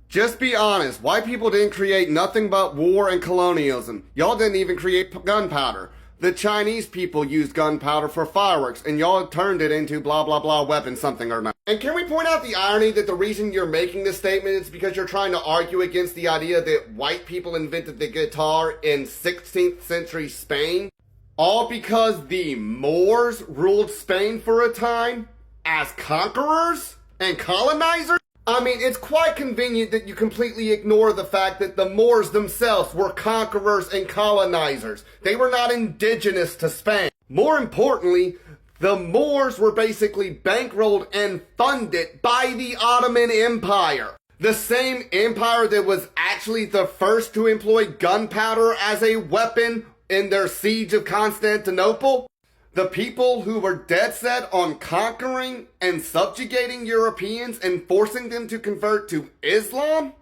Just be honest, white people didn't create nothing but war and colonialism. Y'all didn't even create gunpowder. The Chinese people used gunpowder for fireworks, and y'all turned it into blah blah blah weapon something or not. And can we point out the irony that the reason you're making this statement is because you're trying to argue against the idea that white people invented the guitar in 16th century Spain? All because the Moors ruled Spain for a time as conquerors and colonizers? I mean, it's quite convenient that you completely ignore the fact that the Moors themselves were conquerors and colonizers. They were not indigenous to Spain. More importantly, the Moors were basically bankrolled and funded by the Ottoman Empire. The same empire that was actually the first to employ gunpowder as a weapon in their siege of Constantinople. The people who were dead set on conquering and subjugating Europeans and forcing them to convert to Islam,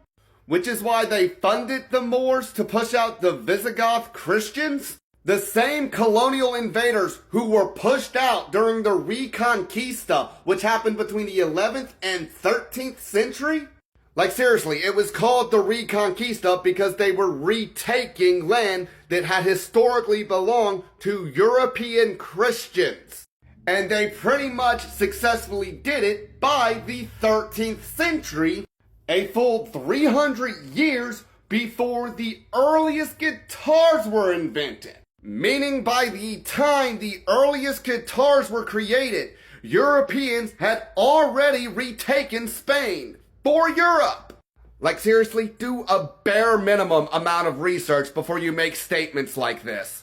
which is why they funded the Moors to push out the Visigoth Christians. The same colonial invaders who were pushed out during the Reconquista, which happened between the 11th and 13th century. Like seriously, it was called the Reconquista because they were retaking land that had historically belonged to European Christians. And they pretty much successfully did it by the 13th century, a full 300 years before the earliest guitars were invented. Meaning by the time the earliest guitars were created, Europeans had already retaken Spain. For Europe! Like seriously, do a bare minimum amount of research before you make statements like this.